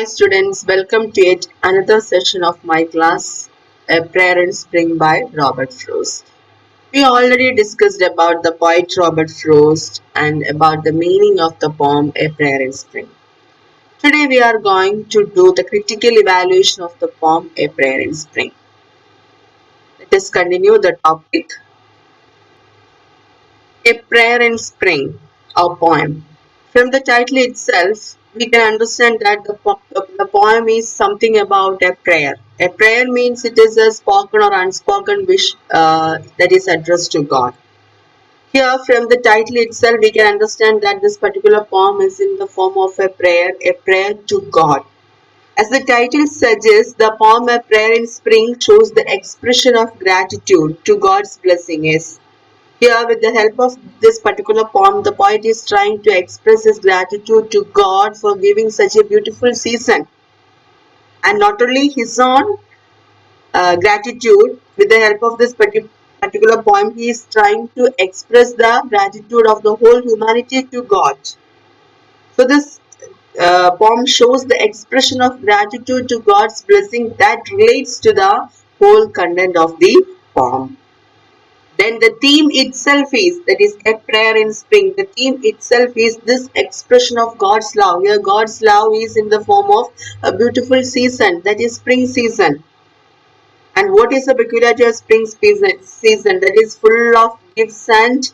students, welcome to yet another session of my class, A Prayer in Spring by Robert Frost. We already discussed about the poet Robert Frost and about the meaning of the poem A Prayer in Spring. Today we are going to do the critical evaluation of the poem A Prayer in Spring. Let us continue the topic. A Prayer in Spring, a poem. From the title itself, we can understand that the poem is something about a prayer. A prayer means it is a spoken or unspoken wish that is addressed to God. Here, from the title itself, we can understand that this particular poem is in the form of a prayer to God. As the title suggests, the poem A Prayer in Spring shows the expression of gratitude to God's blessing. Yes. Here, with the help of this particular poem, the poet is trying to express his gratitude to God for giving such a beautiful season. And not only his own gratitude, with the help of this particular poem, he is trying to express the gratitude of the whole humanity to God. So this poem shows the expression of gratitude to God's blessing that relates to the whole content of the poem. Then the theme itself is, that is a prayer in spring. The theme itself is this expression of God's love. Here God's love is in the form of a beautiful season, that is spring season. And what is the peculiarity of spring season? That is full of gifts and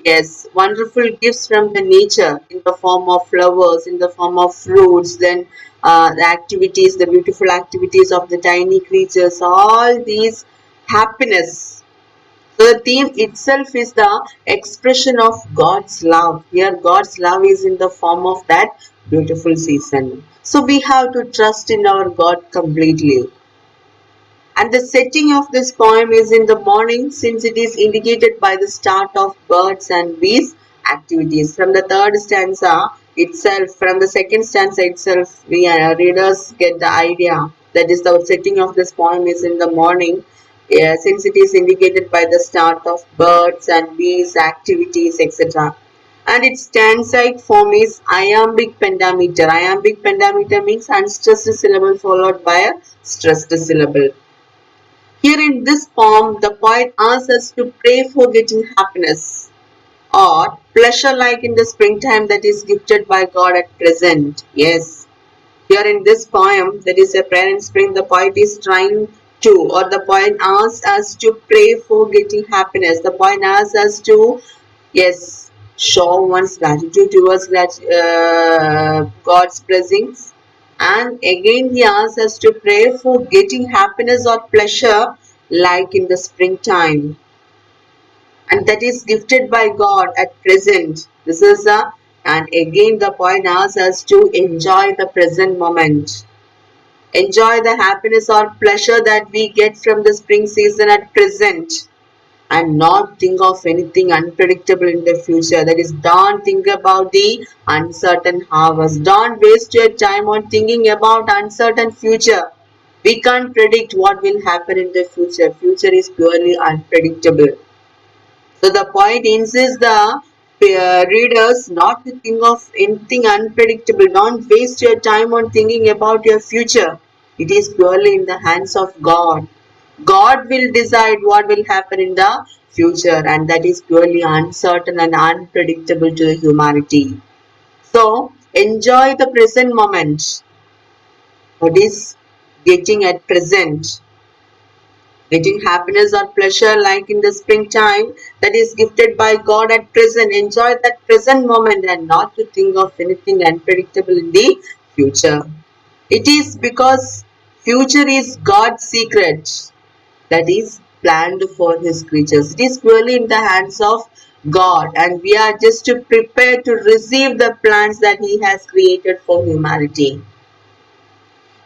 yes, wonderful gifts from the nature in the form of flowers, in the form of fruits, then the activities, the beautiful activities of the tiny creatures, all these happiness. So the theme itself is the expression of God's love. Here God's love is in the form of that beautiful season. So we have to trust in our God completely. And the setting of this poem is in the morning, since it is indicated by the start of birds and bees activities. From the third stanza itself, from the second stanza itself, we readers get the idea. That is, the setting of this poem is in the morning. Since it is indicated by the start of birds and bees activities, etc. And its stanzaic form is Iambic pentameter. Iambic pentameter means unstressed syllable followed by a stressed syllable. Here in this poem, the poet asks us to pray for getting happiness or pleasure like in the springtime that is gifted by God at present. Yes. Here in this poem, that is A Prayer in Spring, the poet is trying to, or the poet asks us to pray for getting happiness. The poet asks us to, yes, show one's gratitude towards God's blessings. And again he asks us to pray for getting happiness or pleasure like in the springtime. And that is gifted by God at present. This is and again the poet asks us to enjoy the present moment. Enjoy the happiness or pleasure that we get from the spring season at present. And not think of anything unpredictable in the future. That is, don't think about the uncertain harvest. Don't waste your time on thinking about uncertain future. We can't predict what will happen in the future. Future is purely unpredictable. So the point insists the readers not to think of anything unpredictable. Don't waste your time on thinking about your future. It is purely in the hands of God. God will decide what will happen in the future, and that is purely uncertain and unpredictable to the humanity. So enjoy the present moment. What is getting at present? Getting happiness or pleasure like in the springtime that is gifted by God at present. Enjoy that present moment and not to think of anything unpredictable in the future. It is because future is God's secret that is planned for his creatures. It is purely in the hands of God, and we are just to prepare to receive the plans that he has created for humanity.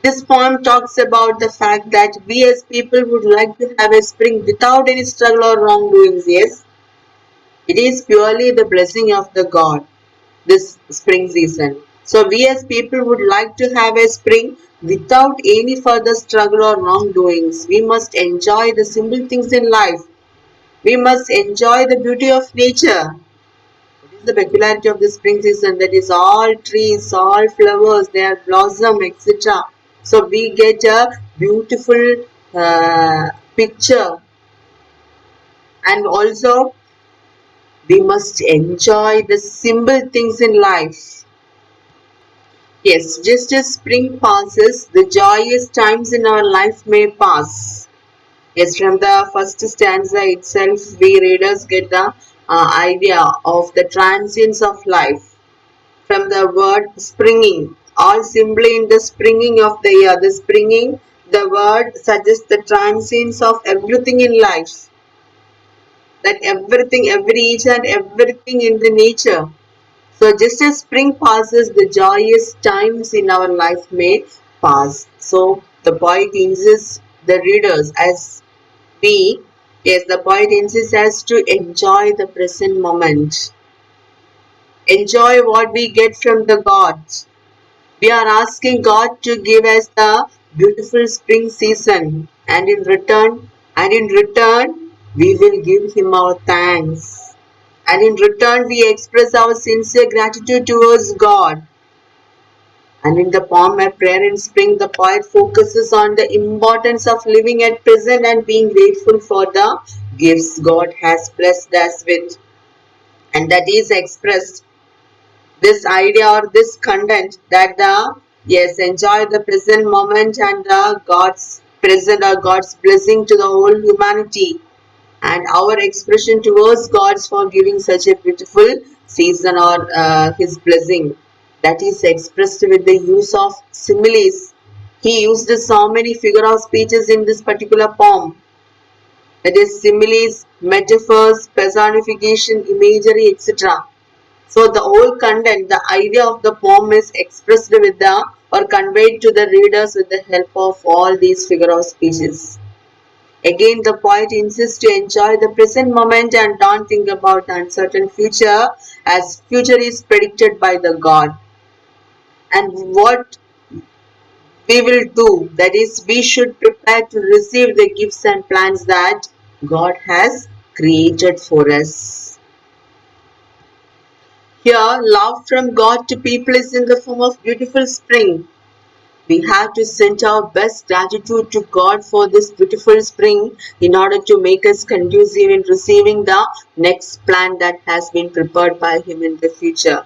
This poem talks about the fact that we as people would like to have a spring without any struggle or wrongdoings. Yes, it is purely the blessing of the God, this spring season. So we as people would like to have a spring without any further struggle or wrongdoings. We must enjoy the simple things in life. We must enjoy the beauty of nature. What is the peculiarity of the spring season, that is all trees, all flowers, they are blossom, etc. So we get a beautiful picture, and also we must enjoy the simple things in life. Yes, just as spring passes, the joyous times in our life may pass. Yes, from the first stanza itself, we readers get the idea of the transience of life. From the word springing, all simply in the springing of the year. The springing, the word suggests the transience of everything in life. That everything, each and everything in the nature. So just as spring passes, the joyous times in our life may pass. So the poet insists the readers as we, yes, the poet insists us to enjoy the present moment. Enjoy what we get from the gods. We are asking God to give us the beautiful spring season, and in return, we will give Him our thanks. And in return, we express our sincere gratitude towards God. And in the poem A Prayer in Spring, the poet focuses on the importance of living at present and being grateful for the gifts God has blessed us with. And that is expressed, this idea or this content, that the, yes, enjoy the present moment and the God's present or God's blessing to the whole humanity, and our expression towards God for giving such a beautiful season or His blessing, that is expressed with the use of similes. He used so many figure of speeches in this particular poem. That is similes, metaphors, personification, imagery, etc. So the whole content, the idea of the poem is expressed with the or conveyed to the readers with the help of all these figure of speeches. Again, the poet insists to enjoy the present moment and don't think about the uncertain future, as future is predicted by the God. And what we will do, that is, we should prepare to receive the gifts and plans that God has created for us. Here, love from God to people is in the form of beautiful spring. We have to send our best gratitude to God for this beautiful spring in order to make us conducive in receiving the next plan that has been prepared by Him in the future.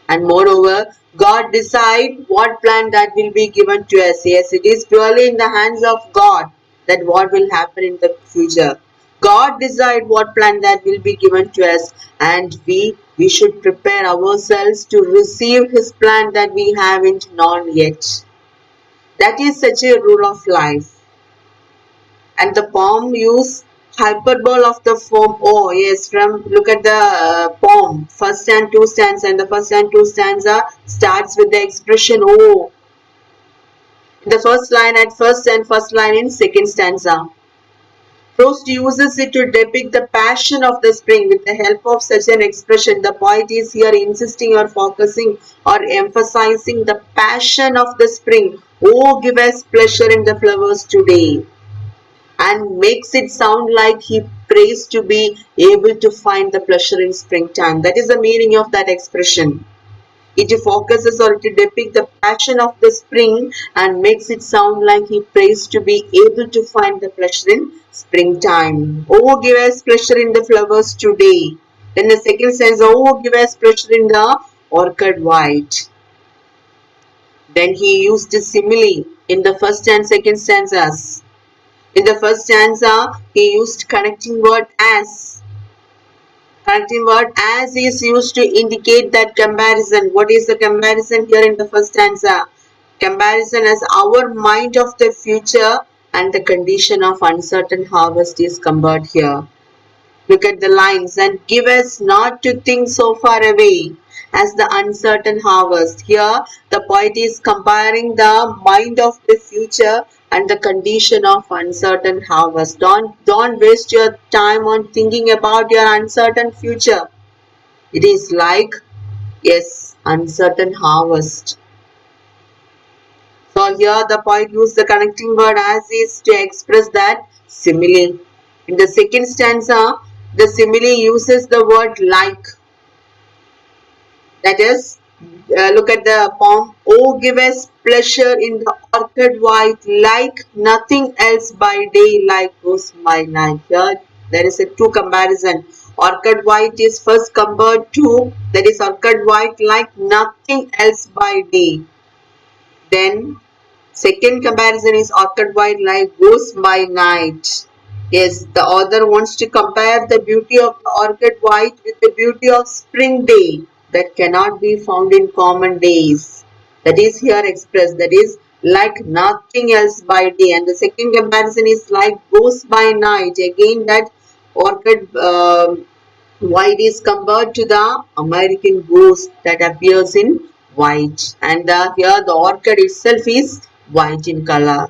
And moreover, God decide what plan that will be given to us. Yes, it is purely in the hands of God that what will happen in the future. God decide what plan that will be given to us, and we should prepare ourselves to receive His plan that we haven't known yet. That is such a rule of life. And the poem use hyperbole of the form oh. Yes, from look at the poem, first and two stanza, and the first and two stanza starts with the expression oh. The first line at first and first line in second stanza. Proust uses it to depict the passion of the spring. With the help of such an expression, the poet is here insisting or focusing or emphasizing the passion of the spring. Oh, give us pleasure in the flowers today. And makes it sound like he prays to be able to find the pleasure in springtime. That is the meaning of that expression. It focuses or to depict the passion of the spring and makes it sound like he prays to be able to find the pleasure in springtime. Oh, give us pleasure in the flowers today. Then the second says, oh, give us pleasure in the orchid white. Then he used a simile in the first and second stanzas. In the first stanza, he used connecting word as. Connecting word as is used to indicate that comparison. What is the comparison here in the first stanza? Comparison as our mind of the future and the condition of uncertain harvest is compared here. Look at the lines. And give us not to think so far away as the uncertain harvest. Here the poet is comparing the mind of the future and the condition of uncertain harvest. Don't waste your time on thinking about your uncertain future. It is like, yes, uncertain harvest. So here the poet used the connecting word as is to express that simile. In the second stanza, the simile uses the word like. That is, look at the poem. Oh, give us pleasure in the orchid white, like nothing else by day, like goes my night. Here, there is a two comparison. Orchid white is first compared to, that is orchid white like nothing else by day. Then second comparison is orchid white like goes by night. Yes, the author wants to compare the beauty of the orchid white with the beauty of spring day that cannot be found in common days. That is here expressed. That is like nothing else by day. And the second comparison is like goes by night. Again, that orchid white is compared to the American ghost that appears in white, and here the orchid itself is white in color.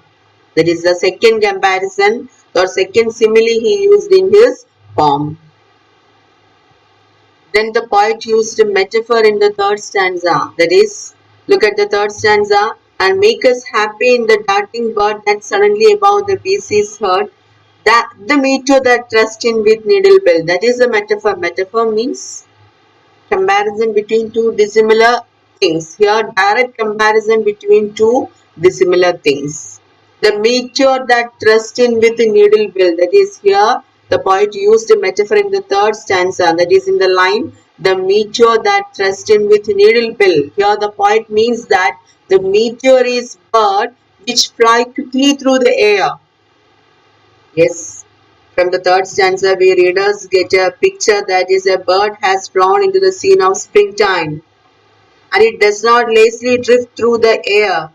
That is the second comparison or second simile he used in his poem. Then the poet used a metaphor in the third stanza. That is, look at the third stanza. And make us happy in the darting bird that suddenly above the beast is heard. That the meteor that thrust in with needle bill. That is the metaphor. Metaphor means comparison between two dissimilar things. Here, direct comparison between two dissimilar things. The meteor that thrust in with the needle bill. That is here, the poet used a metaphor in the third stanza. That is in the line, the meteor that thrust in with needle bill. Here, the poet means that the meteor is bird which fly quickly through the air. Yes. From the third stanza, we readers get a picture that is a bird has flown into the scene of springtime, and it does not lazily drift through the air.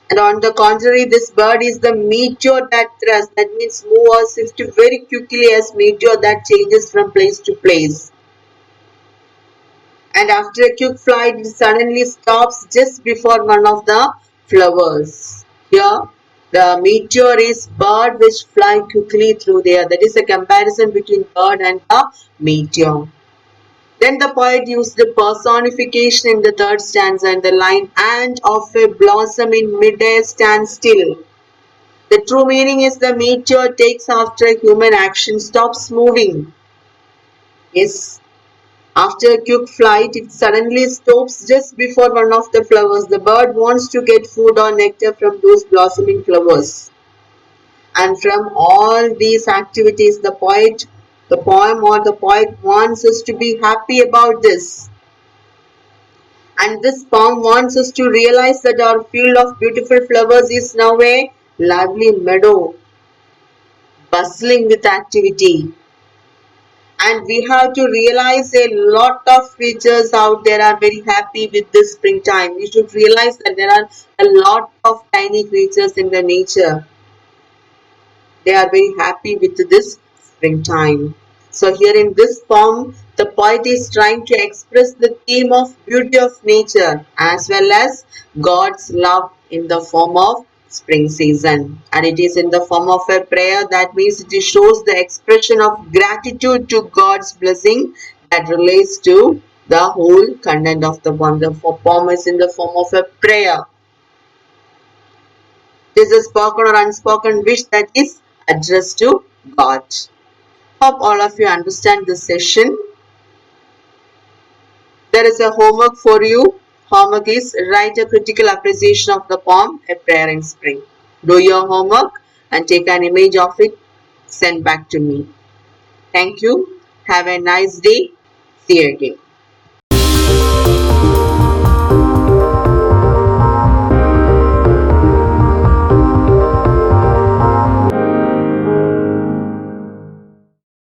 And on the contrary, this bird is the meteor that thrusts, that means move or shift very quickly as meteor that changes from place to place. And after a quick flight, it suddenly stops just before one of the flowers. Here, the meteor is bird which fly quickly through the air. That is a comparison between bird and the meteor. Then the poet used the personification in the third stanza in the line, and of a blossom in mid-air stand still. The true meaning is the meteor takes after a human action, stops moving. Yes. After a quick flight, it suddenly stops just before one of the flowers. The bird wants to get food or nectar from those blossoming flowers. And from all these activities, the poem or the poet wants us to be happy about this. And this poem wants us to realize that our field of beautiful flowers is now a lively meadow, bustling with activity. And we have to realize a lot of creatures out there are very happy with this springtime. We should realize that there are a lot of tiny creatures in the nature. They are very happy with this springtime. So here in this poem, the poet is trying to express the theme of beauty of nature as well as God's love in the form of spring season. And it is in the form of a prayer. That means it shows the expression of gratitude to God's blessing that relates to the whole content of the poem. The poem is in the form of a prayer. This is a spoken or unspoken wish that is addressed to God. Hope all of you understand this session. There is a homework for you. Homework is write a critical appreciation of the poem A Prayer in Spring. Do your homework and take an image of it. Send back to me. Thank you. Have a nice day. See you again.